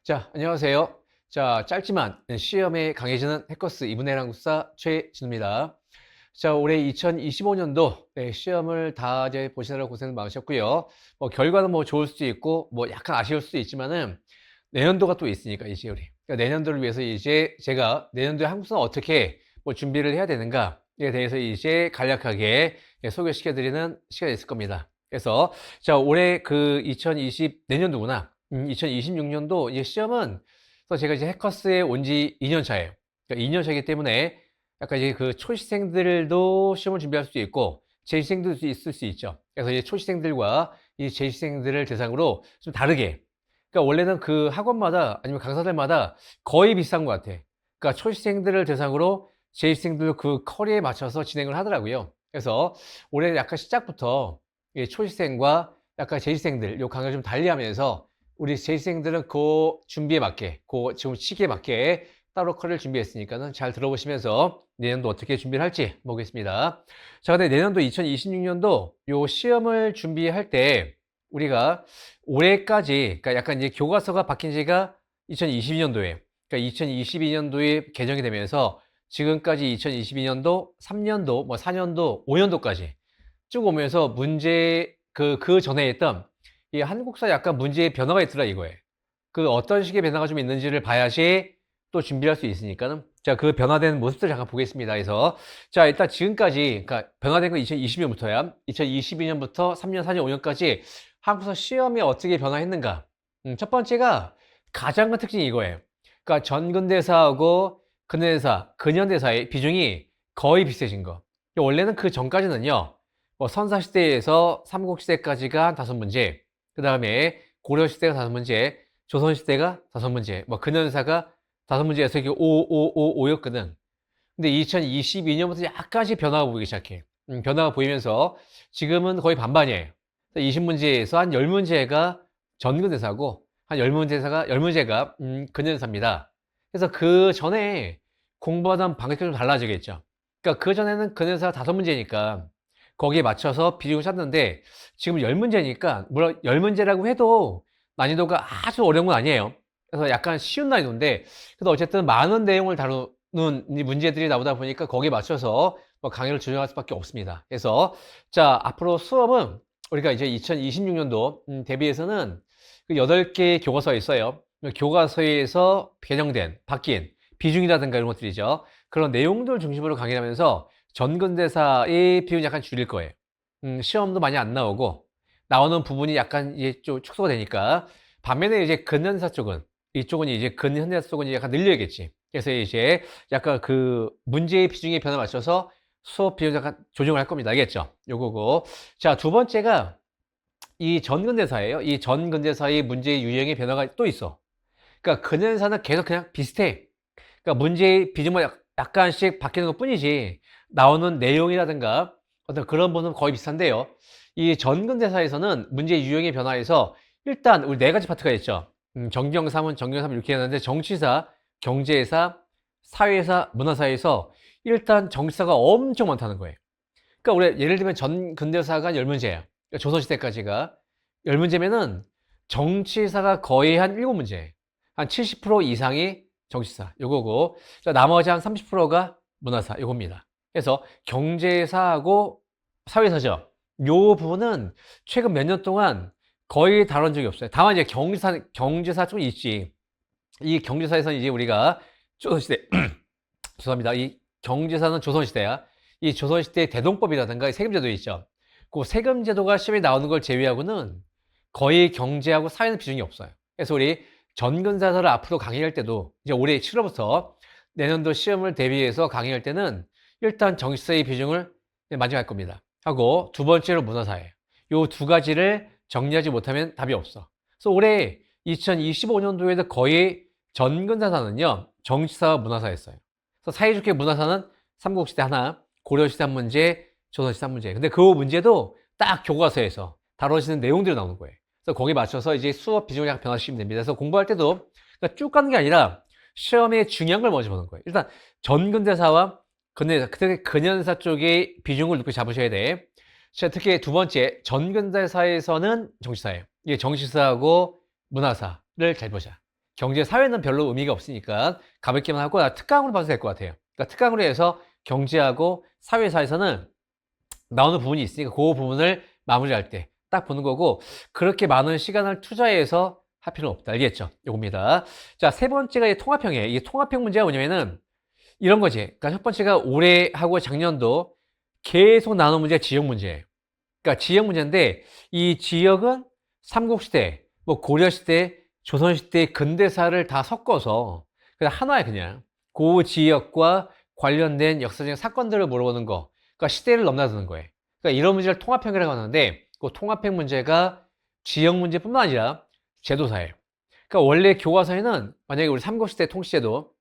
자, 안녕하세요. 자, 짧지만 시험에 강해지는 해커스 2분의 1 한국사 최진우입니다. 자, 올해 2025년도 시험을 다 이제 보시느라 고생 많으셨고요. 뭐 결과는 뭐 좋을 수도 있고 뭐 약간 아쉬울 수도 있지만은 내년도가 또 있으니까 이제 우리 그러니까 내년도를 위해서 이제 제가 내년도에 한국사는 어떻게 뭐 준비를 해야 되는가에 대해서 이제 간략하게 소개시켜 드리는 시간이 있을 겁니다. 그래서 자, 올해 그 2020 내년도구나. 2026년도 이제 시험은 그래서 제가 이제 해커스에 온 지 2년 차예요. 그러니까 2년 차이기 때문에 약간 이제 그 초시생들도 시험을 준비할 수도 있고 재시생들도 있을 수 있죠. 그래서 이제 초시생들과 이 재시생들을 대상으로 좀 다르게 그러니까 원래는 그 학원마다 아니면 강사들마다 거의 비슷한 것 같아. 그러니까 초시생들을 대상으로 재시생들도 그 커리에 맞춰서 진행을 하더라고요. 그래서 올해 약간 시작부터 이 초시생과 약간 재시생들 요 강의를 좀 달리하면서 우리 재시생들은 그 준비에 맞게 그 지금 시기에 맞게 따로 커리를 준비했으니까는 잘 들어보시면서 내년도 어떻게 준비를 할지 보겠습니다. 자, 근데 내년도 2026년도 요 시험을 준비할 때 우리가 올해까지 그러니까 약간 이제 교과서가 바뀐 지가 2022년도에 그러니까 2022년도에 개정이 되면서 지금까지 2022년도, 3년도, 뭐 4년도, 5년도까지 쭉 오면서 문제 그 전에 했던 이 한국사 약간 문제의 변화가 있더라 이거예요. 그 어떤 식의 변화가 좀 있는지를 봐야지 또 준비할 수 있으니까는 자, 그 변화된 모습들 잠깐 보겠습니다. 그래서 자, 일단 지금까지 그러니까 변화된 건 2020년부터야. 2022년부터 3년, 4년, 5년까지 한국사 시험이 어떻게 변화했는가? 첫 번째가 가장 큰 특징이 이거예요. 그러니까 전근대사하고 근현대사, 근현대사의 비중이 거의 비슷해진 거. 원래는 그 전까지는요. 뭐 선사시대에서 삼국시대까지가 한 5문제, 그 다음에 고려시대가 5문제, 조선시대가 5문제, 뭐 근현대사가 5문제에서 이게 5, 5, 5, 5였거든. 근데 2022년부터 약간씩 변화가 보이기 시작해. 변화가 보이면서 지금은 거의 반반이에요. 20문제에서 한 10문제가 전근대사고 한 10문제가 근현대사입니다. 그래서 그 전에 공부하던 방식이 좀 달라지겠죠. 그러니까 그 전에는 근현대사가 5문제니까 거기에 맞춰서 비중을 짰는데 지금 10문제니까 물론 10문제라고 해도 난이도가 아주 어려운 건 아니에요. 그래서 약간 쉬운 난이도인데 그래도 어쨌든 많은 내용을 다루는 이 문제들이 나오다 보니까 거기에 맞춰서 뭐 강의를 조정할 수밖에 없습니다. 그래서 자, 앞으로 수업은 우리가 이제 2026년도 대비해서는 그 8개의 교과서가 있어요. 그 교과서에서 개정된, 바뀐 비중이라든가 이런 것들이죠. 그런 내용들 중심으로 강의를 하면서 전근대사의 비율이 약간 줄일 거예요. 시험도 많이 안 나오고 나오는 부분이 약간 이제 좀 축소가 되니까 반면에 이제 근현대사 쪽은 이쪽은 이제 근현대사 쪽은 이제 약간 늘려야겠지. 그래서 이제 약간 그 문제의 비중에 변화 맞춰서 수업 비율 약간 조정을 할 겁니다. 알겠죠? 요거고. 자, 두 번째가 이 전근대사예요. 이 전근대사의 문제의 유형의 변화가 또 있어. 그러니까 근현대사는 계속 그냥 비슷해. 그러니까 문제의 비중만 약간씩 바뀌는 것 뿐이지 나오는 내용이라든가 어떤 그런 부분은 거의 비슷한데요. 이 전근대사에서는 문제 유형의 변화에서 일단 우리 네 가지 파트가 있죠. 정경삼은 정경삼 이렇게 했는데 정치사, 경제사, 사회사, 문화사에서 일단 정치사가 엄청 많다는 거예요. 그러니까 우리 예를 들면 전근대사가 10문제예요. 그러니까 조선시대까지가 10문제면은 정치사가 거의 한 7문제. 한 70% 이상이 정치사 요거고 자, 나머지 한 30%가 문화사 요겁니다. 그래서 경제사하고 사회사죠. 요 부분은 최근 몇 년 동안 거의 다룬 적이 없어요. 다만 이제 경제사 좀 있지. 이 경제사에서는 이제 우리가 조선시대 죄송합니다. 이 경제사는 조선시대야. 이 조선시대의 대동법이라든가 세금제도 있죠. 그 세금제도가 시험에 나오는 걸 제외하고는 거의 경제하고 사회는 비중이 없어요. 그래서 우리 전근사사를 앞으로 강의할 때도 이제 올해 7월부터 내년도 시험을 대비해서 강의할 때는 일단 정치사의 비중을 만족할 겁니다. 하고 두 번째로 문화사예요. 요 두 가지를 정리하지 못하면 답이 없어. 그래서 올해 2025년도에도 거의 전근사사는요 정치사와 문화사였어요. 그래서 사이좋게 문화사는 삼국시대 하나, 고려시대 한 문제, 조선시대 한 문제. 근데 그 문제도 딱 교과서에서 다뤄지는 내용들이 나오는 거예요. 그래서 거기에 맞춰서 이제 수업 비중을 약간 변화시키면 됩니다. 그래서 공부할 때도 그러니까 쭉 가는 게 아니라 시험에 중요한 걸 먼저 보는 거예요. 일단 전근대사와 근현대사, 특히 근현대사 쪽의 비중을 높게 잡으셔야 돼. 자, 특히 두 번째, 전근대사에서는 정치사예요. 이게 정치사하고 문화사를 잘 보자. 경제 사회는 별로 의미가 없으니까 가볍게만 하고 특강으로 봐도 될 것 같아요. 그러니까 특강으로 해서 경제하고 사회사에서는 나오는 부분이 있으니까 그 부분을 마무리할 때 딱 보는 거고, 그렇게 많은 시간을 투자해서 할 필요는 없다. 알겠죠? 요겁니다. 자, 세 번째가 이 통합형이에요. 이 통합형 문제가 뭐냐면은 이런 거지. 그러니까 첫 번째가 올해하고 작년도 계속 나오는 문제가 지역 문제예요. 그러니까 지역 문제인데, 이 지역은 삼국시대, 뭐 고려시대, 조선시대 근대사를 다 섞어서 그냥 하나에 그냥 그 지역과 관련된 역사적인 사건들을 물어보는 거. 그러니까 시대를 넘나드는 거예요. 그러니까 이런 문제를 통합형이라고 하는데, 그 통합형 문제가 지역 문제뿐만 아니라 제도사예요. 그러니까 원래 교과서에는 만약에 우리 삼국시대 통치제도,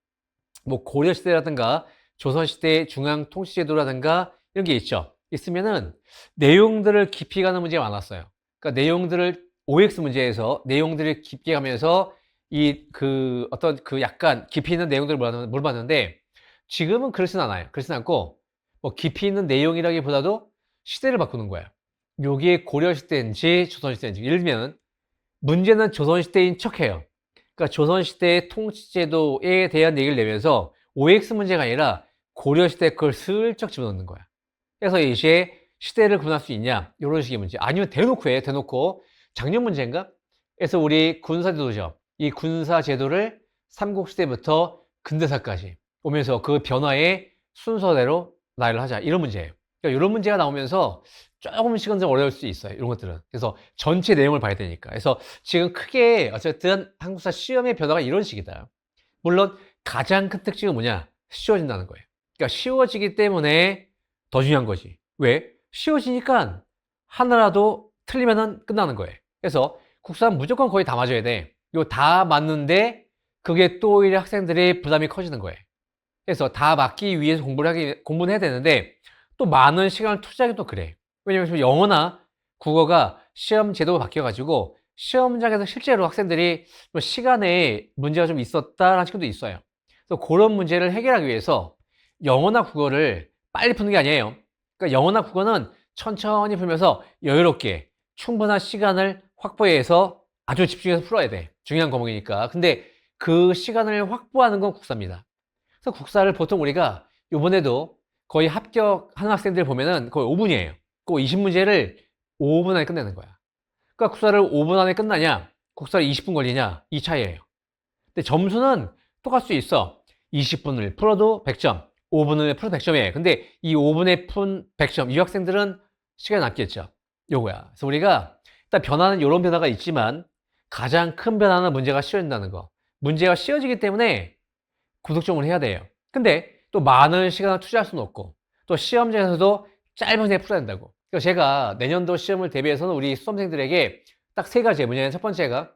뭐 고려시대라든가 조선시대 중앙통치제도라든가 이런 게 있죠. 있으면은 내용들을 깊이 가는 문제가 많았어요. 그러니까 내용들을 OX 문제에서 내용들을 깊게 가면서 어떤 약간 깊이 있는 내용들을 물어봤는데, 지금은 그렇진 않아요. 그렇진 않고 뭐 깊이 있는 내용이라기보다도 시대를 바꾸는 거야. 요게 고려시대인지 조선시대인지. 예를 들면 문제는 조선시대인 척해요. 그러니까 조선시대의 통치제도에 대한 얘기를 내면서 OX 문제가 아니라 고려시대 그걸 슬쩍 집어넣는 거야. 그래서 이제 시대를 구분할 수 있냐, 이런 식의 문제. 아니면 대놓고 해. 대놓고 작년 문제인가? 그래서 우리 군사제도죠. 이 군사제도를 삼국시대부터 근대사까지 오면서 그 변화의 순서대로 나열을 하자, 이런 문제예요. 그러니까 이런 문제가 나오면서 조금씩은 좀 어려울 수 있어요, 이런 것들은. 그래서 전체 내용을 봐야 되니까. 그래서 지금 크게 어쨌든 한국사 시험의 변화가 이런 식이다. 물론 가장 큰 특징은 뭐냐? 쉬워진다는 거예요. 그러니까 쉬워지기 때문에 더 중요한 거지. 왜? 쉬워지니까 하나라도 틀리면은 끝나는 거예요. 그래서 국사는 무조건 거의 다 맞아야 돼. 이거 다 맞는데 그게 또 오히려 학생들의 부담이 커지는 거예요. 그래서 다 맞기 위해서 공부는 해야 되는데, 또 많은 시간을 투자하기도 그래. 왜냐면 지금 영어나 국어가 시험 제도가 바뀌어가지고 시험장에서 실제로 학생들이 뭐 시간에 문제가 좀 있었다라는 친구도 있어요. 그래서 그런 문제를 해결하기 위해서 영어나 국어를 빨리 푸는 게 아니에요. 그러니까 영어나 국어는 천천히 풀면서 여유롭게 충분한 시간을 확보해서 아주 집중해서 풀어야 돼. 중요한 과목이니까. 근데 그 시간을 확보하는 건 국사입니다. 그래서 국사를 보통 우리가 이번에도 거의 합격하는 학생들 보면은 거의 5분이에요. 그 20문제를 5분 안에 끝내는 거야. 그러니까 국사를 5분 안에 끝나냐, 국사를 20분 걸리냐, 이 차이예요. 근데 점수는 똑같을 수 있어. 20분을 풀어도 100점, 5분을 풀어도 100점이에요. 근데 이 5분에 푼 100점, 이 학생들은 시간이 남겠죠. 요거야. 그래서 우리가 일단 변화는 이런 변화가 있지만 가장 큰 변화는 문제가 쉬워진다는 거. 문제가 쉬워지기 때문에 구독점을 해야 돼요. 근데 또 많은 시간을 투자할 수는 없고, 또 시험장에서도 짧은 시간에 풀어야 된다고. 그래서 제가 내년도 시험을 대비해서는 우리 수험생들에게 딱 세 가지 문제는, 첫 번째가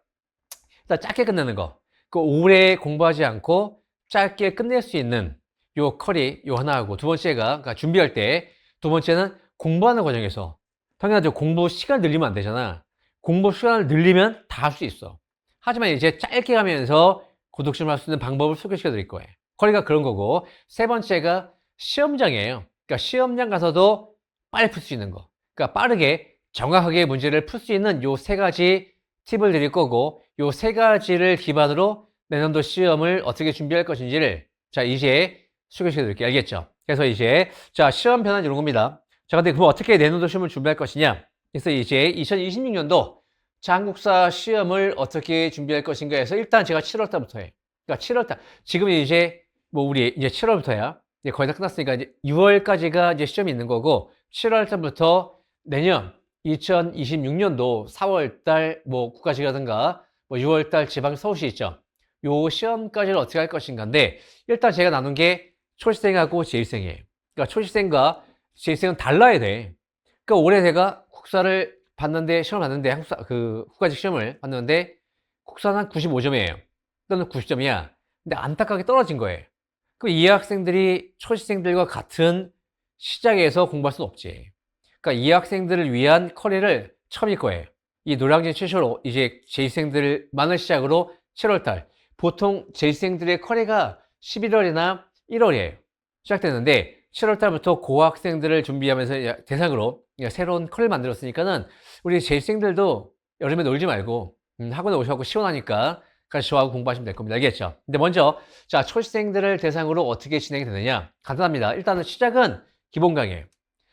일단 짧게 끝내는 거. 그 오래 공부하지 않고 짧게 끝낼 수 있는 요 커리 요 하나하고, 두 번째가 그러니까 준비할 때, 두 번째는 공부하는 과정에서 당연하죠. 공부 시간 늘리면 안 되잖아. 공부 시간을 늘리면 다 할 수 있어. 하지만 이제 짧게 가면서 고독심을 할 수 있는 방법을 소개시켜 드릴 거예요. 커리가 그런 거고, 세 번째가 시험장이에요. 그러니까 시험장 가서도 빨리 풀 수 있는 거. 그러니까 빠르게 정확하게 문제를 풀 수 있는 요 세 가지 팁을 드릴 거고, 요 세 가지를 기반으로 내년도 시험을 어떻게 준비할 것인지를 자 이제 소개시켜 드릴게요. 알겠죠? 그래서 이제 자 시험 변화는 이런 겁니다. 자 근데 그럼 어떻게 내년도 시험을 준비할 것이냐? 그래서 이제 2026년도 자 한국사 시험을 어떻게 준비할 것인가 해서, 일단 제가 7월 달부터 해. 그러니까 7월 달, 지금 이제 뭐 우리 이제 7월부터야. 이제 거의 다 끝났으니까 이제 6월까지가 이제 시험이 있는 거고, 7월 달부터 내년 2026년도 4월 달 뭐 국가시라든가 뭐 6월 달 지방 서울시 있죠. 요 시험까지를 어떻게 할 것인가인데, 일단 제가 나눈 게 초시생하고 재일생이에요. 그러니까 초시생과 재일생은 달라야 돼. 그러니까 올해 제가 국사를 봤는데, 시험을 봤는데, 국가직 시험을 봤는데, 국사는 한 95점이에요. 또는 90점이야. 근데 안타깝게 떨어진 거예요. 그럼 이 학생들이 초시생들과 같은 시작에서 공부할 수는 없지. 그러니까 이 학생들을 위한 커리를 처음일 거예요. 이 노량진 최초로 이제 재시생들만을 시작으로 7월달. 보통 재시생들의 커리가 11월이나 1월이에요. 시작되는데, 7월달부터 고학생들을 준비하면서 대상으로 새로운 커리를 만들었으니까는 우리 재시생들도 여름에 놀지 말고 학원에 오셔서 시원하니까 같이 저하고 공부하시면 될 겁니다. 알겠죠? 근데 먼저 자, 초시생들을 대상으로 어떻게 진행이 되느냐? 간단합니다. 일단은 시작은 기본 강의.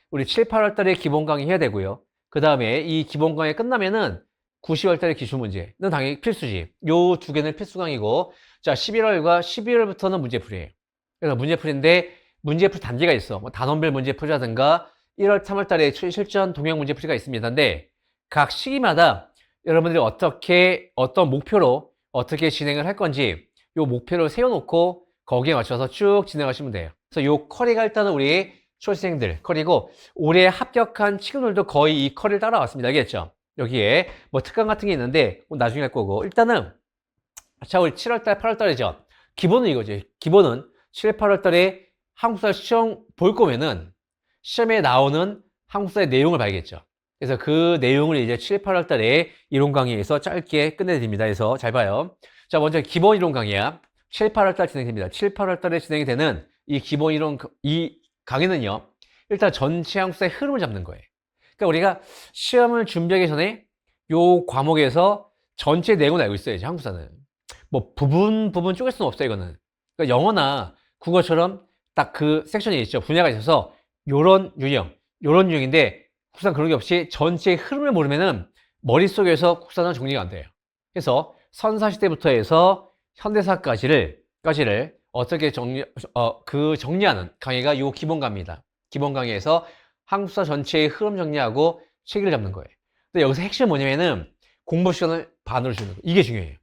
우리 7, 8월 달에 기본 강의 해야 되고요. 그 다음에 이 기본 강의 끝나면은 9, 10월 달에 기출 문제는 당연히 필수지. 요 두 개는 필수 강의고, 자, 11월과 12월부터는 문제풀이에요. 그래서 문제풀이인데 문제풀이 단계가 있어. 뭐 단원별 문제풀이라든가 1월, 3월 달에 실전 동형 문제풀이가 있습니다. 근데 각 시기마다 여러분들이 어떤 목표로 어떻게 진행을 할 건지 요 목표를 세워놓고 거기에 맞춰서 쭉 진행하시면 돼요. 그래서 요 커리가 일단은 우리 초시생들 커리고, 올해 합격한 친구들도 거의 이 커리를 따라왔습니다. 알겠죠? 여기에 뭐 특강 같은 게 있는데 나중에 할 거고, 일단은 자, 우리 7월달, 8월달이죠. 기본은 이거지. 기본은 7, 8월달에 한국사 시험 볼 거면은 시험에 나오는 한국사의 내용을 봐야겠죠. 그래서 그 내용을 이제 7, 8월달에 이론 강의에서 짧게 끝내드립니다. 그래서 잘 봐요. 자, 먼저 기본 이론 강의야. 7, 8월달 진행됩니다. 7, 8월달에 진행이 되는 이 기본 이론, 이 강의는요, 일단 전체 한국사의 흐름을 잡는 거예요. 그러니까 우리가 시험을 준비하기 전에 요 과목에서 전체 내용을 알고 있어야지, 한국사는. 뭐 부분 쪼갤 수는 없어요, 이거는. 그러니까 영어나 국어처럼 딱 그 섹션이 있죠. 분야가 있어서 요런 유형인데, 국사는 그런 게 없이 전체의 흐름을 모르면은 머릿속에서 국사는 정리가 안 돼요. 그래서 선사시대부터 해서 현대사까지를 어떻게 정리하는 강의가 요 기본 강의입니다. 기본 강의에서 한국사 전체의 흐름 정리하고 체계를 잡는 거예요. 근데 여기서 핵심은 뭐냐면은 공부 시간을 반으로 주는 거. 이게 중요해요.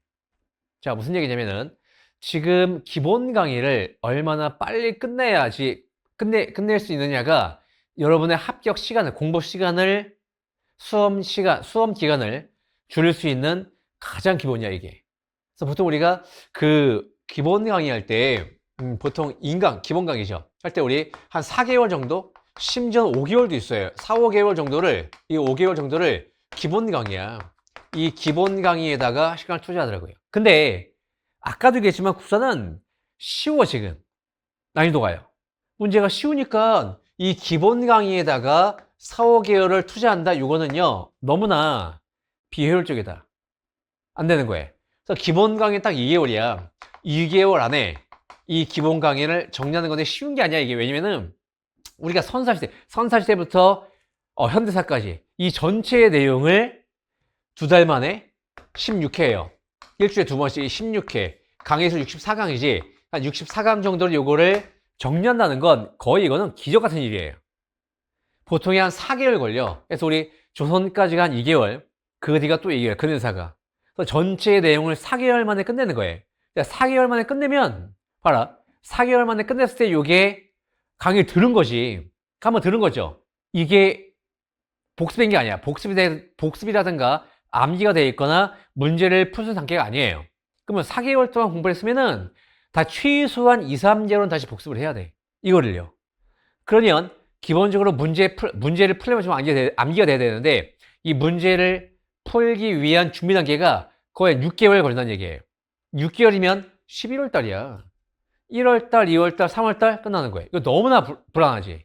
자, 무슨 얘기냐면은 지금 기본 강의를 얼마나 빨리 끝내야지 끝낼 수 있느냐가 여러분의 합격 시간을, 공부 시간을, 수험 기간을 줄일 수 있는 가장 기본이야, 이게. 그래서 보통 우리가 그 기본 강의 할 때, 보통 기본 강의죠. 할 때 우리 한 4개월 정도? 심지어 5개월도 있어요. 4, 5개월 정도를, 이 5개월 정도를 기본 강의야. 이 기본 강의에다가 시간을 투자하더라고요. 근데 아까도 얘기했지만 국사는 쉬워, 지금. 난이도가요. 문제가 쉬우니까 이 기본 강의에다가 4, 5개월을 투자한다. 이거는요, 너무나 비효율적이다. 안 되는 거예요. 그래서 기본 강의 딱 2개월이야. 2개월 안에 이 기본 강의를 정리하는 건데 쉬운 게 아니야, 이게. 왜냐면은 우리가 선사시대부터 현대사까지 이 전체의 내용을 2달 만에 16회예요. 일주일에 2번씩 16회. 강의수 64강이지. 한 64강 정도로 요거를 정리한다는 건 거의 이거는 기적 같은 일이에요. 보통이 한 4개월 걸려. 그래서 우리 조선까지가 한 2개월, 그 뒤가 또 2개월, 근현사가. 그래서 전체의 내용을 4개월 만에 끝내는 거예요. 4개월 만에 끝내면, 봐라. 4개월 만에 끝냈을 때 요게 강의를 들은 거지. 한번 들은 거죠. 이게 복습인 게 아니야. 복습이라든가 암기가 돼 있거나 문제를 푸는 단계가 아니에요. 그러면 4개월 동안 공부를 했으면은 다 최소한 2, 3개월은 다시 복습을 해야 돼. 이거를요. 그러면 기본적으로 문제를 풀려면 좀 암기가 돼야 되는데, 이 문제를 풀기 위한 준비 단계가 거의 6개월 걸린다는 얘기예요. 6개월이면 11월 달이야. 1월 달, 2월 달, 3월 달 끝나는 거예요. 이거 너무나 불안하지.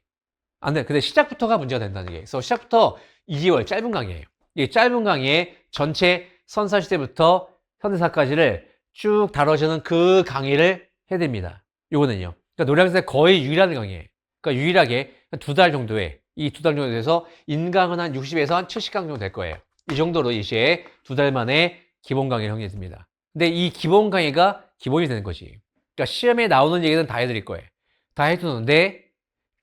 안 돼. 근데 시작부터가 문제가 된다는 얘기예요. 그래서 시작부터 2개월 짧은 강의예요. 이 짧은 강의에 전체 선사시대부터 현대사까지를 쭉 다뤄주는 그 강의를 해드립니다. 요거는요. 그러니까 노량진에 거의 유일한 강의예요. 그러니까 유일하게 한 2달 정도에, 이 2달 정도 돼서 인강은 한 60에서 한 70강 정도 될 거예요. 이 정도로 이제 2달 만에 기본 강의를 형성했습니다. 근데 이 기본 강의가 기본이 되는 거지. 그러니까 시험에 나오는 얘기는 다 해드릴 거예요. 다 해두는데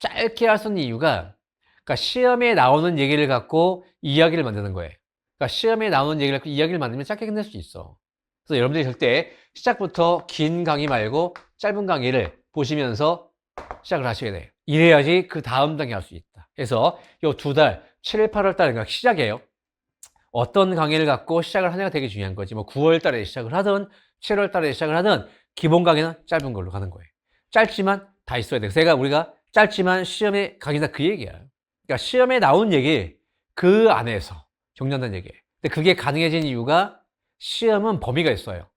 짧게 할 수 있는 이유가, 그러니까 시험에 나오는 얘기를 갖고 이야기를 만드는 거예요. 그러니까 시험에 나오는 얘기를 갖고 이야기를 만들면 짧게 끝낼 수 있어. 그래서 여러분들이 절대 시작부터 긴 강의 말고 짧은 강의를 보시면서 시작을 하셔야 돼요. 이래야지 그 다음 단계 할 수 있다. 그래서 요 2달, 7, 8월 달에 그러니까 시작이에요. 어떤 강의를 갖고 시작을 하냐가 되게 중요한 거지. 뭐 9월 달에 시작을 하든 7월 달에 시작을 하든 기본 강의는 짧은 걸로 가는 거예요. 짧지만 다 있어야 돼. 그래서 우리가 짧지만 시험에 강의다 그 얘기야. 그러니까 시험에 나온 얘기 그 안에서 정리한다는 얘기예요. 근데 그게 가능해진 이유가 시험은 범위가 있어요.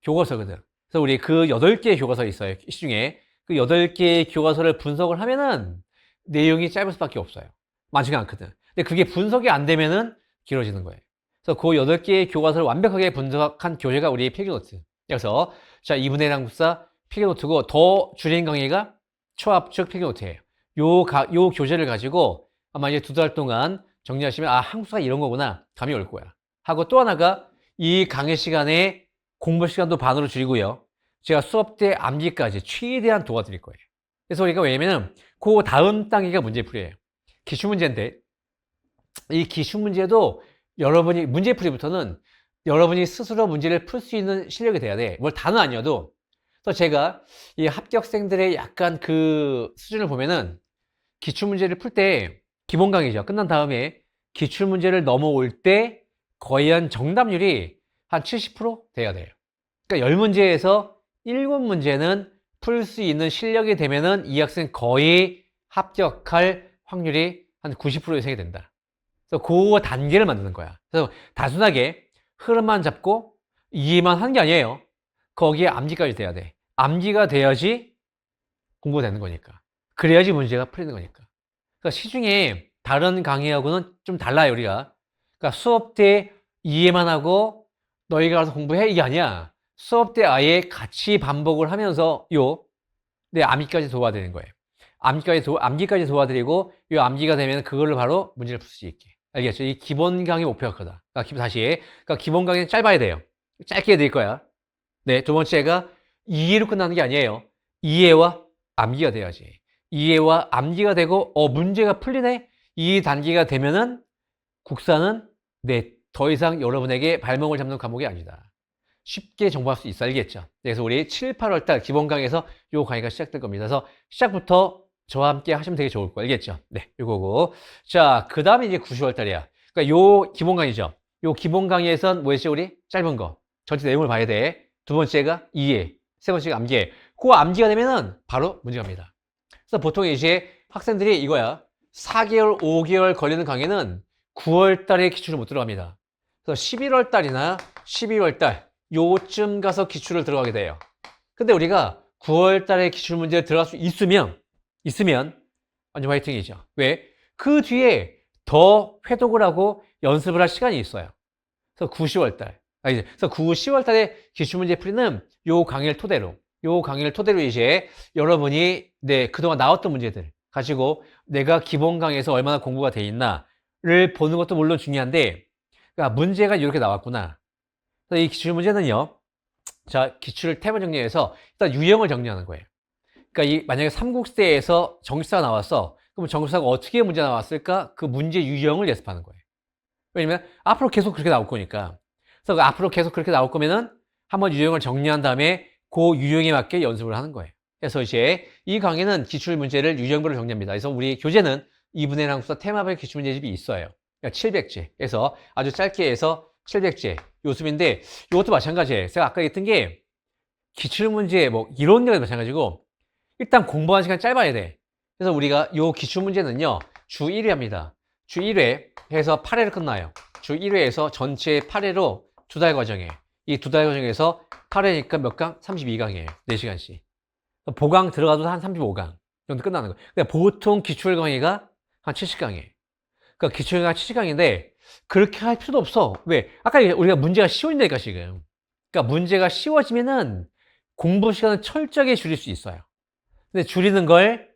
교과서거든. 그래서 우리 그 8개의 교과서 있어요. 시중에. 그 8개의 교과서를 분석을 하면은 내용이 짧을 수밖에 없어요. 많지가 않거든. 근데 그게 분석이 안 되면은 길어지는 거예요. 그래서 그 8개의 교과서를 완벽하게 분석한 교재가 우리 필기노트. 그래서 자, 이분의 해당국사 필기노트고 더 줄인 강의가 초합측 필기노트예요. 요 교재를 가지고 아마 이제 2달 동안 정리하시면 아, 한국사가 이런 거구나. 감이 올 거야. 하고 또 하나가 이 강의 시간에 공부 시간도 반으로 줄이고요. 제가 수업 때 암기까지 최대한 도와드릴 거예요. 그래서 우리가 왜냐면은 그 다음 단계가 문제풀이에요. 기출문제인데 이 기출문제도 여러분이 문제풀이부터는 여러분이 스스로 문제를 풀 수 있는 실력이 돼야 돼. 뭘 다는 아니어도. 그래서 제가 이 합격생들의 약간 그 수준을 보면은 기출문제를 풀 때 기본 강의죠. 끝난 다음에 기출문제를 넘어올 때 거의 한 정답률이 한 70% 돼야 돼요. 그러니까 10문제에서 7문제는 풀 수 있는 실력이 되면은 이 학생 거의 합격할 확률이 한 90% 이상이 된다. 그래서 그 단계를 만드는 거야. 그래서 단순하게 흐름만 잡고 이해만 하는 게 아니에요. 거기에 암기까지 돼야 돼. 암기가 돼야지 공부가 되는 거니까. 그래야지 문제가 풀리는 거니까. 그러니까 시중에 다른 강의하고는 좀 달라요, 우리가. 그러니까 수업 때 이해만 하고 너희가 가서 공부해 이게 아니야. 수업 때 아예 같이 반복을 하면서 네, 암기까지 도와드리는 거예요. 암기까지 도와드리고 요 암기가 되면 그걸로 바로 문제를 풀 수 있게. 알겠죠? 이 기본 강의 목표가 크다. 그러니까 기본 강의는 짧아야 돼요. 짧게 해드릴 거야. 네, 두 번째가 이해로 끝나는 게 아니에요. 이해와 암기가 돼야지. 이해와 암기가 되고 문제가 풀리네. 이 단계가 되면은 국사는 네, 더 이상 여러분에게 발목을 잡는 과목이 아니다. 쉽게 정보할 수 있어. 알겠죠? 그래서 우리 7, 8월 달 기본 강의에서 요 강의가 시작될 겁니다. 그래서 시작부터 저와 함께 하시면 되게 좋을 거예요. 알겠죠? 네, 요거고. 자, 그 다음에 이제 9, 10월 달이야. 그러니까 요 기본 강의죠. 요 기본 강의에선 뭐였지, 우리? 짧은 거. 전체 내용을 봐야 돼. 두 번째가 이해. 세 번째가 암기. 그 암기가 되면은 바로 문제 갑니다. 그래서 보통 이제 학생들이 이거야. 4개월, 5개월 걸리는 강의는 9월 달에 기출을 못 들어갑니다. 그래서 11월 달이나 12월 달 요쯤 가서 기출을 들어가게 돼요. 근데 우리가 9월 달에 기출 문제를 들어갈 수 있으면 완전 화이팅이죠. 왜? 그 뒤에 더 회독을 하고 연습을 할 시간이 있어요. 그래서 9, 10월 달. 그래서 9, 10월 달에 기출 문제 풀이는 요 강의를 토대로 이제 여러분이 네, 그동안 나왔던 문제들 가지고 내가 기본 강의에서 얼마나 공부가 돼 있나를 보는 것도 물론 중요한데, 그러니까 문제가 이렇게 나왔구나. 그래서 이 기출 문제는요. 자, 기출을 테마 정리해서 일단 유형을 정리하는 거예요. 그러니까 만약에 삼국시대에서 정치사가 나왔어. 그럼 정치사가 어떻게 문제 나왔을까? 그 문제 유형을 예습하는 거예요. 왜냐면 앞으로 계속 그렇게 나올 거니까. 그래서 앞으로 계속 그렇게 나올 거면은 한번 유형을 정리한 다음에 그 유형에 맞게 연습을 하는 거예요. 그래서 이제 이 강의는 기출 문제를 유형별로 정리합니다. 그래서 우리 교재는 2분의 1 항수사 테마별 기출 문제집이 있어요. 그러니까 700제. 그래서 아주 짧게 해서 700제 요습인데 이것도 마찬가지예요. 제가 아까 했던 게 기출 문제 뭐 이런 데가 마찬가지고 일단 공부하는 시간 짧아야 돼. 그래서 우리가 요 기출 문제는요. 주 1회 합니다. 주 1회 해서 8회를 끝나요. 주 1회에서 전체 8회로 2달 과정에 이 2달 과정에서 8회니까 몇 강? 32강이에요. 4시간씩. 보강 들어가도 한 35강 정도 끝나는 거예요. 근데 보통 기출 강의가 한 70강이에요. 그러니까 기출 강의가 70강인데 그렇게 할 필요도 없어. 왜? 아까 우리가 문제가 쉬워진다니까 지금. 그러니까 문제가 쉬워지면은 공부 시간을 철저하게 줄일 수 있어요. 근데 줄이는 걸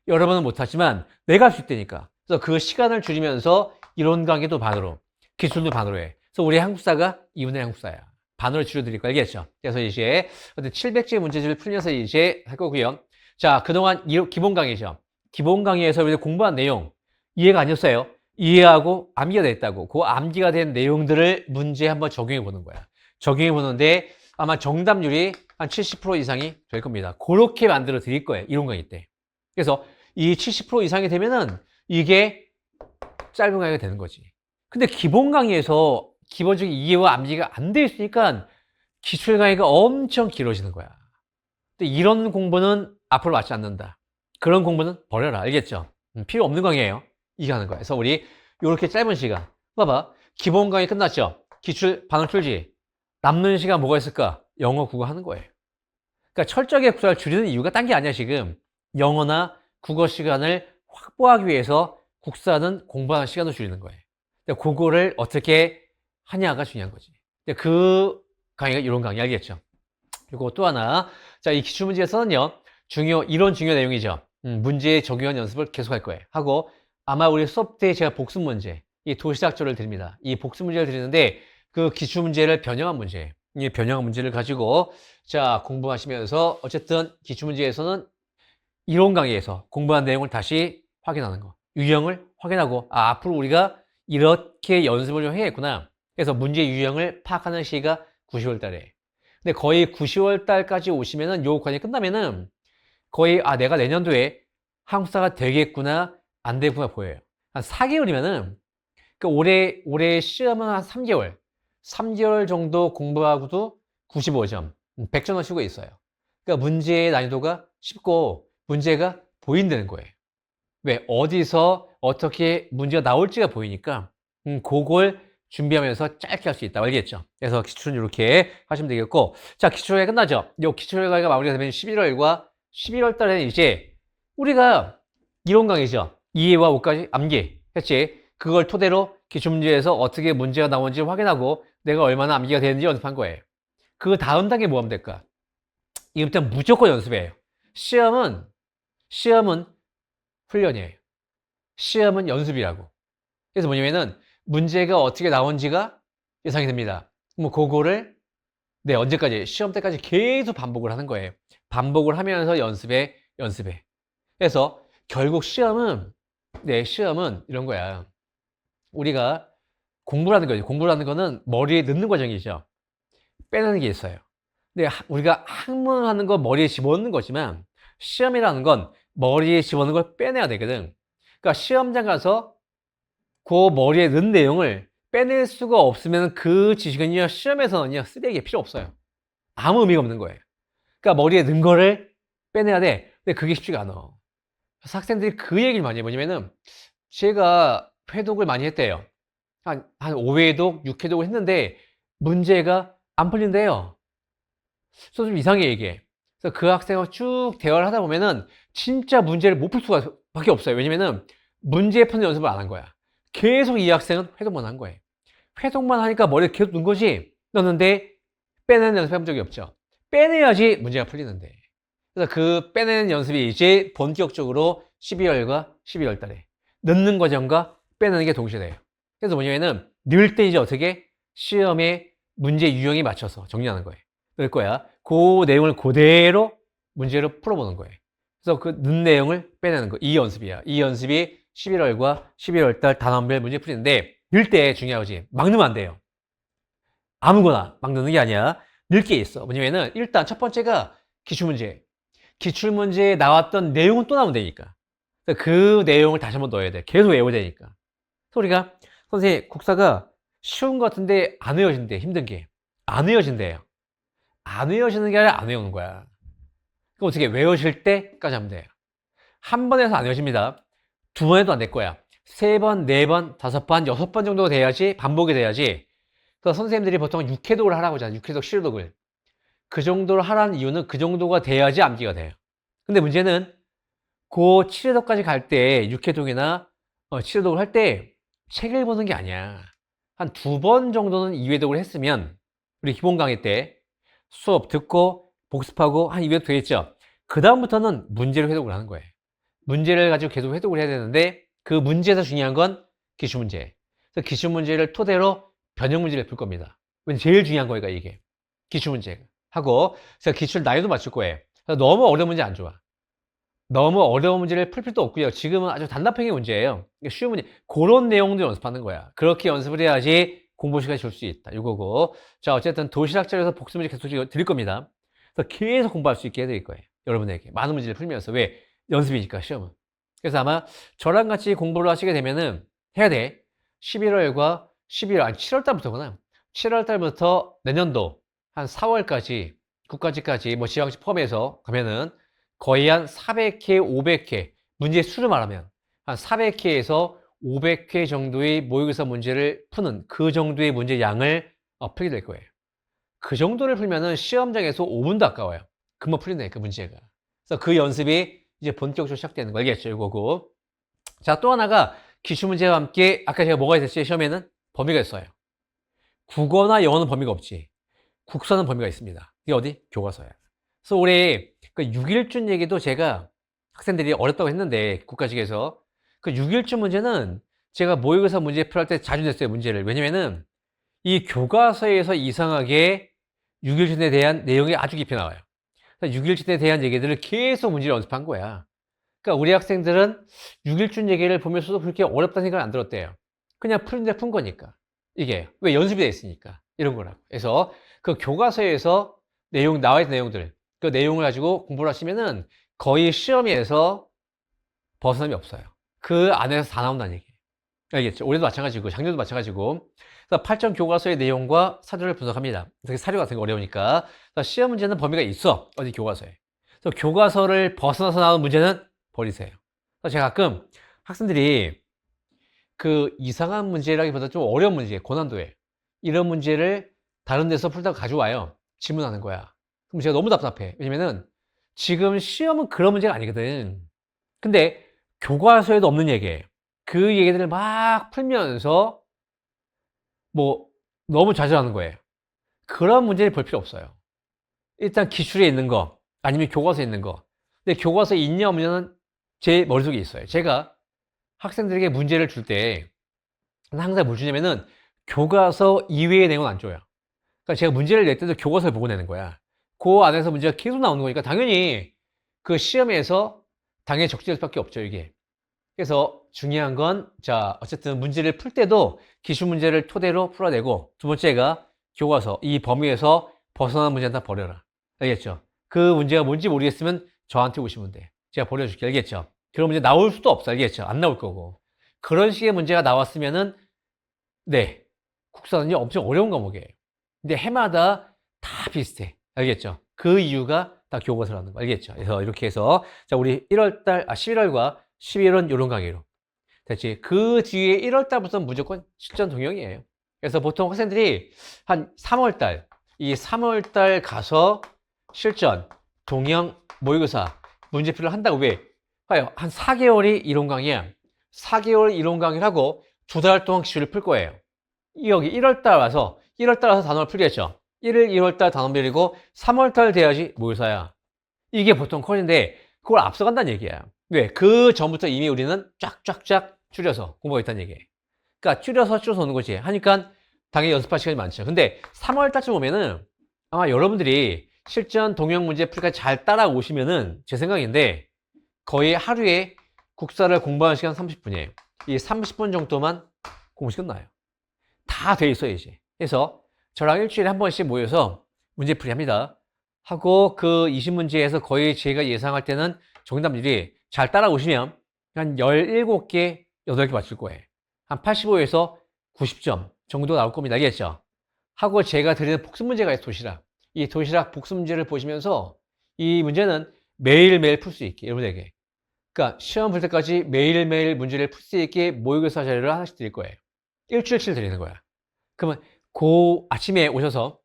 여러분은 못하지만 내가 할 수 있다니까. 그래서 그 시간을 줄이면서 이론 강의도 반으로, 기출도 반으로 해. 그래서 우리 한국사가 2분의 1 한국사야. 반으로 줄여드릴 거 알겠죠? 그래서 이제 700제 문제집을 풀면서 이제 할 거고요. 자, 그동안 기본 강의죠. 기본 강의에서 우리 공부한 내용 이해가 아니었어요. 이해하고 암기가 됐다고. 그 암기가 된 내용들을 문제에 한번 적용해 보는 거야. 적용해 보는데 아마 정답률이 한 70% 이상이 될 겁니다. 그렇게 만들어 드릴 거예요. 이론 강의 때. 그래서 이 70% 이상이 되면은 이게 짧은 강의가 되는 거지. 근데 기본 강의에서 기본적인 이해와 암기가 안 돼 있으니까 기출 강의가 엄청 길어지는 거야. 근데 이런 공부는 앞으로 맞지 않는다. 그런 공부는 버려라. 알겠죠? 필요 없는 강의예요. 이게 하는 거야. 그래서 우리 이렇게 짧은 시간. 봐봐. 기본 강의 끝났죠? 기출 반을 풀지. 남는 시간 뭐가 있을까? 영어, 국어 하는 거예요. 그러니까 철저하게 국사를 줄이는 이유가 딴 게 아니야, 지금. 영어나 국어 시간을 확보하기 위해서 국사는 공부하는 시간을 줄이는 거예요. 그거를 어떻게 하냐가 중요한 거지. 그 강의가 이론 강의 알겠죠? 그리고 또 하나, 자, 이 기출문제에서는요, 이론 중요 내용이죠. 문제에 적용한 연습을 계속할 거예요. 하고, 아마 우리 수업 때 제가 복습 문제, 이 도시락조를 드립니다. 이 복습 문제를 드리는데, 그 기출문제를 변형한 문제예요. 이 변형한 문제를 가지고, 자, 공부하시면서, 어쨌든 기출문제에서는 이론 강의에서 공부한 내용을 다시 확인하는 거. 유형을 확인하고, 앞으로 우리가 이렇게 연습을 좀 해야겠구나. 그래서 문제 유형을 파악하는 시기가 9, 10월 달에. 근데 거의 9, 10월 달까지 오시면은 요 과정이 끝나면은 거의 내가 내년도에 한국사가 되겠구나 안 되겠구나 보여요. 한 4개월이면은 그 올해 시험은 한 3개월 정도 공부하고도 95점 100점 치고 있어요. 그러니까 문제의 난이도가 쉽고 문제가 보인다는 거예요. 왜? 어디서 어떻게 문제가 나올지가 보이니까 그걸 준비하면서 짧게 할 수 있다. 알겠죠? 그래서 기출은 이렇게 하시면 되겠고, 자, 기출회가 끝나죠? 이 기출회가 마무리가 되면 11월과 11월 달에는 이제 우리가 이론 강의죠. 이해와 5까지 암기 했지. 그걸 토대로 기출문제에서 어떻게 문제가 나오는지 확인하고 내가 얼마나 암기가 되는지 연습한 거예요. 그 다음 단계 뭐 하면 될까? 이부터 무조건 연습이에요. 시험은 훈련이에요. 시험은 연습이라고. 그래서 뭐냐면은 문제가 어떻게 나온지가 예상이 됩니다. 뭐 그거를 언제까지? 시험 때까지 계속 반복을 하는 거예요. 반복을 하면서 연습해. 그래서 결국 시험은 이런 거야. 우리가 공부라는 거죠. 공부라는 거는 머리에 넣는 과정이죠. 빼내는 게 있어요. 근데 우리가 학문하는 건 머리에 집어넣는 거지만 시험이라는 건 머리에 집어넣는 걸 빼내야 되거든. 그러니까 시험장 가서 그 머리에 넣은 내용을 빼낼 수가 없으면 그 지식은요, 시험에서는요, 쓰레기가 필요 없어요. 아무 의미가 없는 거예요. 그러니까 머리에 넣은 거를 빼내야 돼. 근데 그게 쉽지가 않아. 그래서 학생들이 그 얘기를 많이 해요. 뭐냐면은, 제가 회독을 많이 했대요. 한 5회독, 6회독을 했는데, 문제가 안 풀린대요. 그래서 좀 이상하게 얘기해. 그래서 그 학생하고 쭉 대화를 하다 보면은, 진짜 문제를 못 풀 수가 밖에 없어요. 왜냐면은, 문제 푸는 연습을 안 한 거야. 계속 이 학생은 회독만 한 거예요. 회독만 하니까 머리에 계속 넣은 거지. 넣는데 빼내는 연습 해본 적이 없죠. 빼내야지 문제가 풀리는데. 그래서 그 빼내는 연습이 이제 본격적으로 12월과 12월 달에 넣는 과정과 빼내는 게 동시에 돼요. 그래서 뭐냐면은 넣을 때 이제 어떻게 시험의 문제 유형에 맞춰서 정리하는 거예요. 넣을 거야. 그 내용을 그대로 문제로 풀어보는 거예요. 그래서 그 넣은 내용을 빼내는 거. 이 연습이야. 이 연습이 11월과 12월 달 단원별 문제 풀이인데 넣을 때 중요하지. 막 넣으면 안 돼요. 아무거나 막 넣는 게 아니야. 넣을 게 있어. 뭐냐면은 일단 첫 번째가 기출문제. 기출문제에 나왔던 내용은 또 나오면 되니까. 그 내용을 다시 한번 넣어야 돼. 계속 외워야 되니까. 그래서 우리가 선생님 국사가 쉬운 것 같은데 안 외워진대. 힘든 게. 안 외워진대요. 안 외워지는 게 아니라 안 외우는 거야. 그럼 어떻게 외워질 때까지 하면 돼요. 한 번 해서 안 외워집니다. 두 번 해도 안 될 거야. 세 번, 네 번, 다섯 번, 여섯 번 정도 돼야지, 반복이 돼야지. 그래서 선생님들이 보통 6회독을 하라고 하잖아요. 6회독, 7회독을. 그 정도로 하라는 이유는 그 정도가 돼야지 암기가 돼요. 근데 문제는 그 7회독까지 갈 때, 6회독이나 7회독을 할 때 책을 보는 게 아니야. 한 두 번 정도는 2회독을 했으면 우리 기본 강의 때 수업 듣고 복습하고 한 2회독 되겠죠. 그 다음부터는 문제를 회독을 하는 거예요. 문제를 가지고 계속 회독을 해야 되는데 그 문제에서 중요한 건 기출문제. 그래서 기출문제를 토대로 변형 문제를 풀 겁니다. 왜냐면 제일 중요한 거니까 이게. 기출문제. 하고 그래서 기출 난이도 맞출 거예요. 그래서 너무 어려운 문제 안 좋아. 너무 어려운 문제를 풀 필요도 없고요. 지금은 아주 단답형의 문제예요. 쉬운 문제. 그런 내용도 연습하는 거야. 그렇게 연습을 해야지 공부 시간이 줄 수 있다. 이거고. 자, 어쨌든 도시락자에서 복습 문제 계속 드릴 겁니다. 그래서 계속 공부할 수 있게 해드릴 거예요. 여러분에게. 많은 문제를 풀면서. 왜? 연습이니까, 시험은. 그래서 아마 저랑 같이 공부를 하시게 되면은 해야 돼. 11월과 12월, 아니 7월 달부터구나. 7월 달부터 내년도 한 4월까지, 9까지까지 뭐 지방시 포함해서 가면은 거의 한 400회, 500회, 문제 수를 말하면 한 400회에서 500회 정도의 모의고사 문제를 푸는 그 정도의 문제 양을 풀게 될 거예요. 그 정도를 풀면은 시험장에서 5분도 아까워요. 금방 풀린다니까, 문제가. 그래서 그 연습이 이제 본격적으로 시작되는 거 알겠죠? 이거고. 자, 또 하나가 기출문제와 함께 아까 제가 뭐가 있었지? 시험에는 범위가 있어요. 국어나 영어는 범위가 없지. 국사는 범위가 있습니다. 이게 어디? 교과서야. 그래서 올해 그 6.1준 얘기도 제가 학생들이 어렵다고 했는데 국가직에서 그 6.1준 문제는 제가 모의고사 문제 풀할 때 자주 냈어요, 문제를. 왜냐면은 이 교과서에서 이상하게 6.1준에 대한 내용이 아주 깊이 나와요. 6.1준에 대한 얘기들을 계속 문제를 연습한 거야. 그러니까 우리 학생들은 6.1준 얘기를 보면서도 그렇게 어렵다는 생각을 안 들었대요. 그냥 푸는데 푼 거니까. 이게 왜 연습이 돼 있으니까 이런 거라고. 그래서 그 교과서에서 내용 나와 있는 내용들 그 내용을 가지고 공부를 하시면은 거의 시험에서 벗어남이 없어요. 그 안에서 다 나온다는 얘기예요. 알겠죠? 올해도 마찬가지고 작년도 마찬가지고. 그래서 8점 교과서의 내용과 사료를 분석합니다. 특히 사료 같은 거 어려우니까. 시험 문제는 범위가 있어. 어디 교과서에. 그래서 교과서를 벗어나서 나온 문제는 버리세요. 그래서 제가 가끔 학생들이 그 이상한 문제라기보다 좀 어려운 문제, 고난도에 이런 문제를 다른 데서 풀다가 가져와요. 질문하는 거야. 그럼 제가 너무 답답해. 왜냐면은 지금 시험은 그런 문제가 아니거든. 근데 교과서에도 없는 얘기예요. 그 얘기들을 막 풀면서 뭐 너무 좌절하는 거예요. 그런 문제를 볼 필요 없어요. 일단 기출에 있는 거 아니면 교과서에 있는 거. 근데 교과서에 있냐 없냐는 제 머릿속에 있어요. 제가 학생들에게 문제를 줄 때 항상 뭘 주냐면은 교과서 이외의 내용은 안 줘요. 그러니까 제가 문제를 낼 때도 교과서를 보고 내는 거야. 그 안에서 문제가 계속 나오는 거니까 당연히 그 시험에서 당연히 적재될 수밖에 없죠, 이게. 그래서 중요한 건, 자, 어쨌든 문제를 풀 때도 기출 문제를 토대로 풀어내고, 두 번째가 교과서, 이 범위에서 벗어나는 문제는 다 버려라. 알겠죠? 그 문제가 뭔지 모르겠으면 저한테 오시면 돼. 제가 버려줄게. 알겠죠? 그런 문제 나올 수도 없어. 알겠죠? 안 나올 거고. 그런 식의 문제가 나왔으면은, 네. 국사는요, 엄청 어려운 과목이에요. 근데 해마다 다 비슷해. 알겠죠? 그 이유가 다 교과서라는 거. 알겠죠? 그래서 이렇게 해서, 자, 우리 11월과 11월은 이런 강의로. 됐지? 그 뒤에 1월달부터는 무조건 실전 동영이에요. 그래서 보통 학생들이 한 3월달, 이 3월달 가서 실전, 동영, 모의고사, 문제풀이를 한다고 왜? 봐요. 한 4개월이 이론 강의야. 4개월 이론 강의를 하고 2달 동안 기출을 풀 거예요. 여기 1월달 와서, 1월달 와서 단원을 풀겠죠. 1월, 2월달 단원 배리고 3월달 돼야지 모의사야. 이게 보통 컬인데 그걸 앞서간다는 얘기야. 왜? 그 전부터 이미 우리는 쫙쫙쫙 줄여서 공부가 있다는 얘기예요. 그러니까 줄여서 오는 거지. 하니까 당연히 연습할 시간이 많죠. 근데 3월 달쯤 오면은 아마 여러분들이 실전 동영 문제 풀이까지 잘 따라오시면은 제 생각인데 거의 하루에 국사를 공부하는 시간 30분이에요. 이 30분 정도만 공부시 끝나요. 다 돼 있어요, 이제. 그래서 저랑 일주일에 한 번씩 모여서 문제풀이 합니다. 하고 그 20문제에서 거의 제가 예상할 때는 정답률이 잘 따라오시면 한 17개, 8개 맞출 거예요. 한 85에서 90점 정도 나올 겁니다. 알겠죠? 하고 제가 드리는 복습 문제가 있어요, 도시락. 이 도시락 복습 문제를 보시면서 이 문제는 매일매일 풀 수 있게, 여러분에게. 그러니까 시험 볼 때까지 매일매일 문제를 풀 수 있게 모의고사 자료를 하나씩 드릴 거예요. 일주일치 드리는 거야. 그러면 그 아침에 오셔서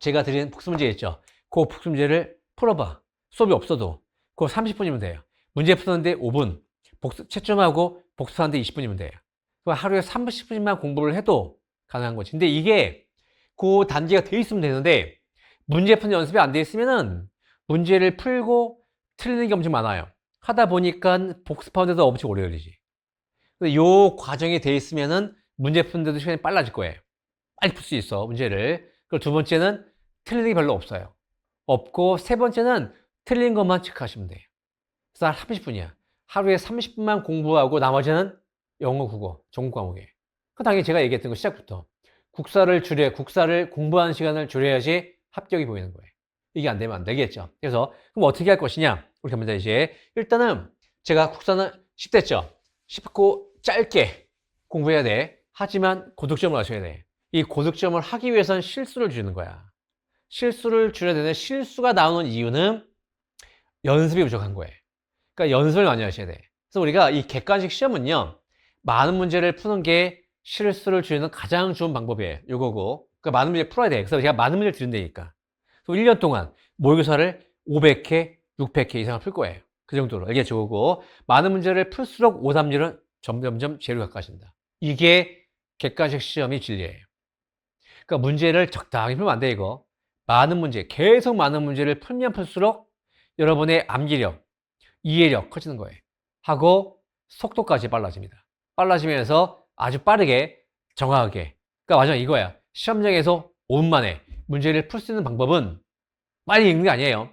제가 드리는 복습 문제 있죠? 그 복습 문제를 풀어봐. 수업이 없어도. 그거 30분이면 돼요. 문제 푸는데 5분. 복습, 채점하고 복습하는데 20분이면 돼요. 하루에 30분만 공부를 해도 가능한 거지. 근데 이게 그 단계가 돼 있으면 되는데 문제 푸는 연습이 안 돼 있으면은 문제를 풀고 틀리는 게 엄청 많아요. 하다 보니까 복습하는데도 엄청 오래 걸리지. 근데 요 과정이 돼 있으면은 문제 푸는데도 시간이 빨라질 거예요. 빨리 풀 수 있어, 문제를. 그리고 두 번째는 틀리는 게 별로 없어요. 없고, 세 번째는 틀린 것만 체크하시면 돼요. 그래서 30분이야. 하루에 30분만 공부하고 나머지는 영어, 국어, 전국 과목이에요. 그 당연히 제가 얘기했던 거 시작부터. 국사를 공부하는 시간을 줄여야지 합격이 보이는 거예요. 이게 안 되면 안 되겠죠. 그래서, 그럼 어떻게 할 것이냐? 우리 갑니다, 이제. 일단은, 제가 국사는 쉽댔죠? 쉽고 짧게 공부해야 돼. 하지만 고득점을 하셔야 돼. 이 고득점을 하기 위해서는 실수를 줄이는 거야. 실수를 줄여야 되는데 실수가 나오는 이유는 연습이 부족한 거예요. 그러니까 연습을 많이 하셔야 돼. 그래서 우리가 이 객관식 시험은요, 많은 문제를 푸는 게 실수를 줄이는 가장 좋은 방법이에요. 요거고. 그러니까 많은 문제 풀어야 돼. 그래서 제가 많은 문제를 드린다니까. 그래서 1년 동안 모의고사를 500회, 600회 이상을 풀 거예요. 그 정도로. 이게 좋고, 많은 문제를 풀수록 오답률은 점점점 제로 가까워진다. 이게 객관식 시험이 진리예요. 그러니까 문제를 적당히 풀면 안 돼, 이거. 많은 문제, 계속 많은 문제를 풀면 풀수록 여러분의 암기력, 이해력 커지는 거예요. 하고 속도까지 빨라집니다. 빨라지면서 아주 빠르게 정확하게. 그러니까 마지막 이거야. 시험장에서 5분 만에 문제를 풀 수 있는 방법은 빨리 읽는 게 아니에요.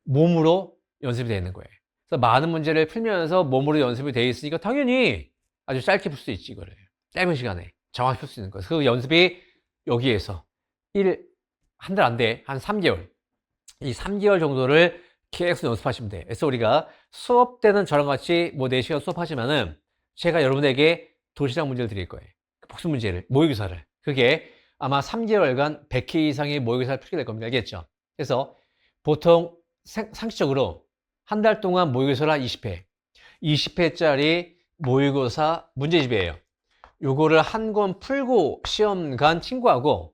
몸으로 연습이 되어 있는 거예요. 그래서 많은 문제를 풀면서 몸으로 연습이 되어 있으니까 당연히 아주 짧게 풀 수 있지, 이거를. 짧은 시간에 정확히 풀 수 있는 거예요. 그 연습이 여기에서 한 달 안 돼. 한 3개월. 이 3개월 정도를 계속 연습하시면 돼요. 그래서 우리가 수업 때는 저랑 같이 뭐 4시간 수업하지만은 제가 여러분에게 도시락 문제를 드릴 거예요. 복습 문제를, 모의고사를. 그게 아마 3개월간 100회 이상의 모의고사를 풀게 될 겁니다. 알겠죠? 그래서 보통 상식적으로 한 달 동안 모의고사를 한 20회, 20회짜리 모의고사 문제집이에요. 요거를 한 권 풀고 시험 간 친구하고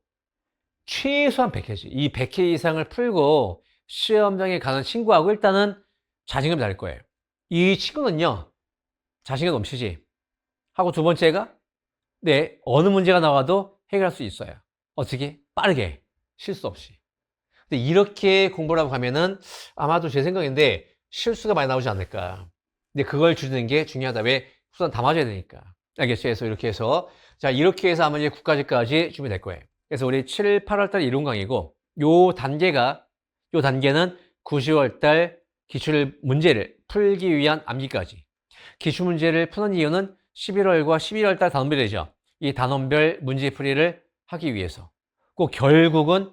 최소한 100회지. 이 100회 이상을 풀고 시험장에 가는 친구하고 일단은 자신감이 다를 거예요. 이 친구는요, 자신감 넘치지. 하고 두 번째가, 네, 어느 문제가 나와도 해결할 수 있어요. 어떻게? 빠르게. 실수 없이. 근데 이렇게 공부를 하고 가면은 아마도 제 생각인데 실수가 많이 나오지 않을까. 근데 그걸 줄이는 게 중요하다. 왜? 우선 담아줘야 되니까. 알겠죠? 그래서 이렇게 해서, 자, 이렇게 해서 아마 이제 9까지까지 준비될 거예요. 그래서 우리 7, 8월달 이론 강의고, 요 단계는 9, 10월달 기출 문제를 풀기 위한 암기까지. 기출 문제를 푸는 이유는 11월과 12월달 단원별이죠. 이 단원별 문제풀이를 하기 위해서. 꼭 결국은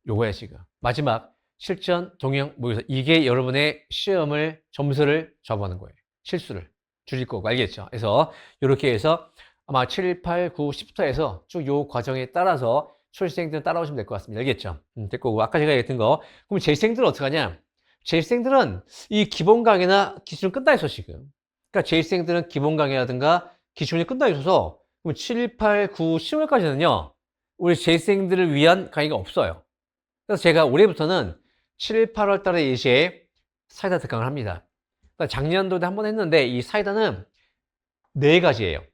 요거야, 지금. 마지막 실전 동영 모의고사. 이게 여러분의 시험을 점수를 좌우하는 거예요. 실수를 줄일 거고, 알겠죠? 그래서 이렇게 해서 아마 7, 8, 9, 10부터 해서 쭉 요 과정에 따라서 초시생들은 따라오시면 될 것 같습니다. 알겠죠? 될 거고, 아까 제가 얘기했던 거. 그럼 재시생들은 어떻게 하냐? 재시생들은 이 기본 강의나 기출은 끝나 있어, 지금. 그러니까 재시생들은 기본 강의라든가 기출이 끝나 있어서 그럼 7, 8, 9, 10월까지는요, 우리 재시생들을 위한 강의가 없어요. 그래서 제가 올해부터는 7, 8월 달에 이제 사이다 특강을 합니다. 그러니까 작년도에 한 번 했는데 이 사이다는 4가지예요.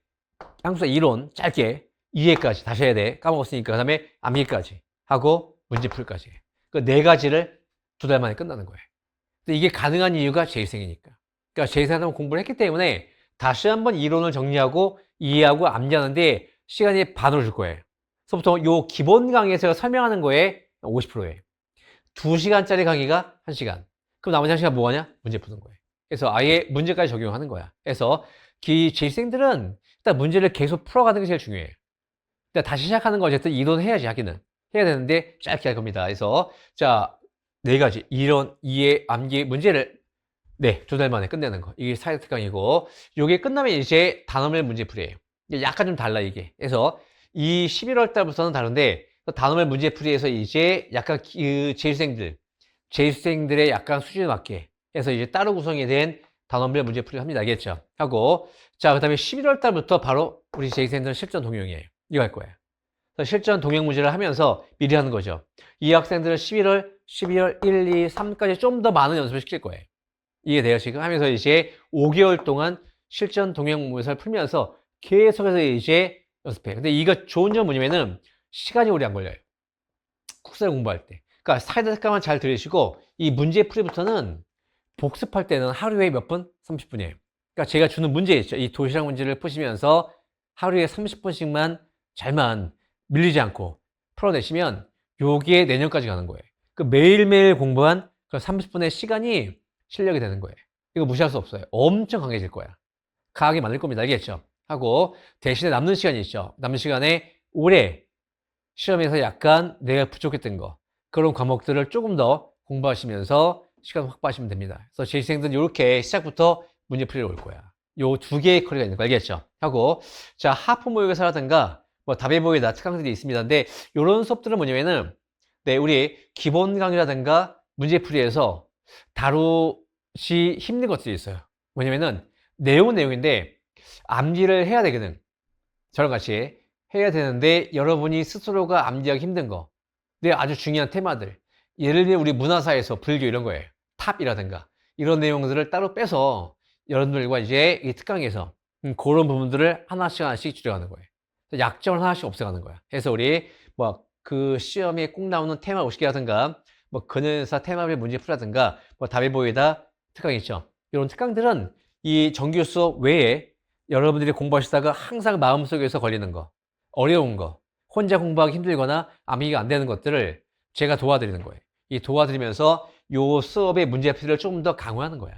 항상 이론 짧게 2회까지 다시 해야 돼. 까먹었으니까. 그 다음에 암기까지 하고 문제풀까지. 그 4가지를 2달 만에 끝나는 거예요. 근데 이게 가능한 이유가 재생이니까. 그러니까 재생하면 공부를 했기 때문에 다시 한번 이론을 정리하고 이해하고 암기하는데 시간이 반으로 줄 거예요. 그래서 보통 요 기본 강의에서 설명하는 거에 50%예요. 2시간짜리 강의가 1시간. 그럼 나머지 1시간 뭐 하냐? 문제 푸는 거예요. 그래서 아예 문제까지 적용하는 거야. 그래서 재생들은 일단 문제를 계속 풀어가는 게 제일 중요해요. 일단 다시 시작하는 거 어쨌든 이론 해야지, 하기는. 해야 되는데 짧게 할 겁니다. 그래서 자, 4가지. 이론, 이해, 암기 문제를 2달 만에 끝내는 거. 이게 사이드 특강이고, 요게 끝나면 이제 단어별 문제풀이에요. 약간 좀 달라, 이게. 그래서 이 11월 달부터는 다른데, 단어별 문제풀이에서 이제 약간 그 재수생들의 약간 수준에 맞게 해서 이제 따로 구성이 된 단원별 문제풀이를 합니다. 알겠죠? 하고, 자, 그 다음에 11월 달부터 바로 우리 재수생들은 실전 동영이에요. 이거 할 거예요. 그래서 실전 동영 문제를 하면서 미리 하는 거죠. 이 학생들은 11월, 12월 1, 2, 3까지 좀 더 많은 연습을 시킬 거예요. 이해돼요? 지금 하면서 이제 5개월 동안 실전 동영 문제를 풀면서 계속해서 이제 연습해. 근데 이거 좋은 점은 뭐냐면은 시간이 오래 안 걸려요. 국사를 공부할 때. 그러니까 사이다 특강만 잘 들으시고 이 문제풀이부터는 복습할 때는 하루에 몇 분? 30분이에요. 그러니까 제가 주는 문제 있죠. 이 도시락 문제를 푸시면서 하루에 30분씩만 잘만 밀리지 않고 풀어내시면 요게 내년까지 가는 거예요. 그 매일매일 공부한 그 30분의 시간이 실력이 되는 거예요. 이거 무시할 수 없어요. 엄청 강해질 거야. 강하게 만들 겁니다. 알겠죠? 하고 대신에 남는 시간이 있죠. 남는 시간에 올해 시험에서 약간 내가 부족했던 거, 그런 과목들을 조금 더 공부하시면서 시간 확보하시면 됩니다. 그래서 재시생들은 이렇게 시작부터 문제풀이를 올 거야. 요 2개의 커리가 있는 거 알겠죠? 하고, 자, 하프 모의고사라든가 뭐 답의 보기나 특강들이 있습니다. 근데 이런 수업들은 뭐냐면은 우리 기본 강의라든가 문제풀이에서 다루시 힘든 것들이 있어요. 뭐냐면은 내용은 내용인데 암기를 해야 되거든. 저랑 같이 해야 되는데 여러분이 스스로가 암기하기 힘든 거, 근데 아주 중요한 테마들, 예를 들면 우리 문화사에서 불교 이런 거예요. 탑이라든가 이런 내용들을 따로 빼서 여러분들과 이제 이 특강에서 그런 부분들을 하나씩 줄여가는 거예요. 약점을 하나씩 없애가는 거야. 그래서 우리 뭐 그 시험에 꼭 나오는 테마 50개라든가 뭐 근현에서 테마별 문제 풀라든가 뭐 답이 보이다 특강 있죠. 이런 특강들은 이 정규 수업 외에 여러분들이 공부하시다가 항상 마음속에서 걸리는 거, 어려운 거, 혼자 공부하기 힘들거나 암기가 안 되는 것들을 제가 도와드리는 거예요. 이 도와드리면서 요 수업의 문제풀이를 조금 더 강화하는 거야.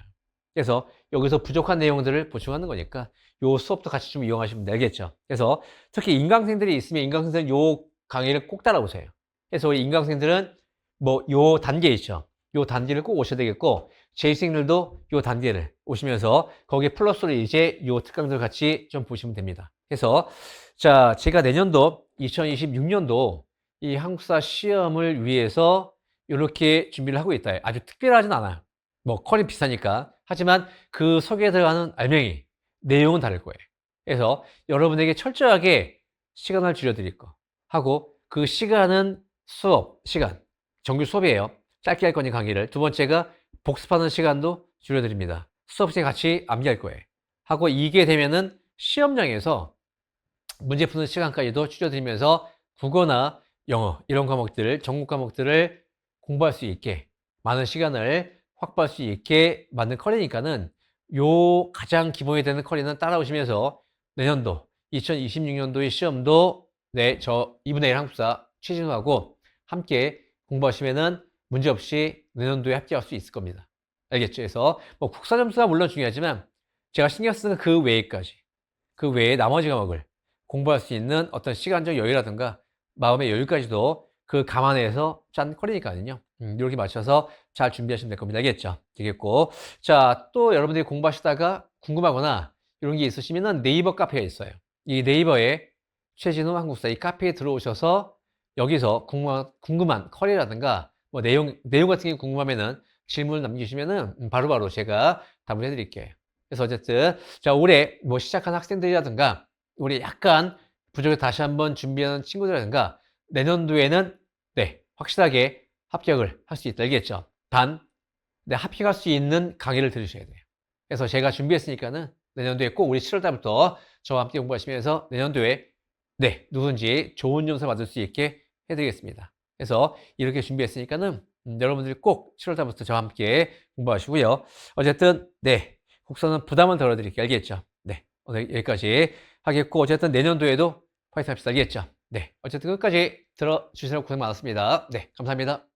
그래서 여기서 부족한 내용들을 보충하는 거니까 요 수업도 같이 좀 이용하시면 되겠죠. 그래서 특히 인강생들이 있으면 인강생들은 요 강의를 꼭 따라오세요. 그래서 우리 인강생들은 뭐 요 단계 있죠. 요 단계를 꼭 오셔야 되겠고 재학생들도 요 단계를 오시면서 거기에 플러스로 이제 요 특강들 같이 좀 보시면 됩니다. 그래서 자, 제가 내년도 2026년도 이 한국사 시험을 위해서 이렇게 준비를 하고 있다. 아주 특별하진 않아요. 뭐 퀄이 비슷하니까. 하지만 그 속에 들어가는 알맹이, 내용은 다를 거예요. 그래서 여러분에게 철저하게 시간을 줄여드릴 거 하고 그 시간은 수업 시간, 정규 수업이에요. 짧게 할 거니 강의를. 두 번째가 복습하는 시간도 줄여드립니다. 수업 시에 같이 암기할 거예요. 하고 이게 되면은 시험장에서 문제 푸는 시간까지도 줄여드리면서 국어나 영어 이런 과목들을 전국 과목들을 공부할 수 있게 많은 시간을 확보할 수 있게 만든 커리니까는 요 가장 기본이 되는 커리는 따라오시면서 내년도 2026년도의 시험도 저 2분의 1 한국사 최진우하고 함께 공부하시면은 문제없이 내년도에 합격할 수 있을 겁니다. 알겠죠? 그래서 뭐 국사 점수가 물론 중요하지만 제가 신경 쓰는 그 외에까지 그 외에 나머지 과목을 공부할 수 있는 어떤 시간적 여유라든가 마음의 여유까지도 그 감안해서 짠 컬이니까요. 이렇게 맞춰서 잘 준비하시면 될 겁니다. 알겠죠? 되겠고. 자, 또 여러분들이 공부하시다가 궁금하거나 이런 게 있으시면은 네이버 카페가 있어요. 이 네이버에 최진우 한국사 이 카페에 들어오셔서 여기서 궁금한 컬이라든가 뭐 내용 같은 게 궁금하면은 질문을 남기시면은 바로바로 제가 답을 해드릴게요. 그래서 어쨌든 자, 올해 뭐 시작한 학생들이라든가 우리 약간 부족해 다시 한번 준비하는 친구들이라든가 내년도에는 확실하게 합격을 할 수 있다. 알겠죠? 단, 합격할 수 있는 강의를 들으셔야 돼요. 그래서 제가 준비했으니까는 내년도에 꼭 우리 7월 달부터 저와 함께 공부하시면서 내년도에 누군지 좋은 점수 받을 수 있게 해드리겠습니다. 그래서 이렇게 준비했으니까는 여러분들이 꼭 7월 달부터 저와 함께 공부하시고요. 어쨌든 국사는 부담을 덜어드릴게요. 알겠죠? 오늘 여기까지 하겠고 어쨌든 내년도에도 파이팅 합시다. 알겠죠? 어쨌든 끝까지 들어주시느라고 고생 많았습니다. 감사합니다.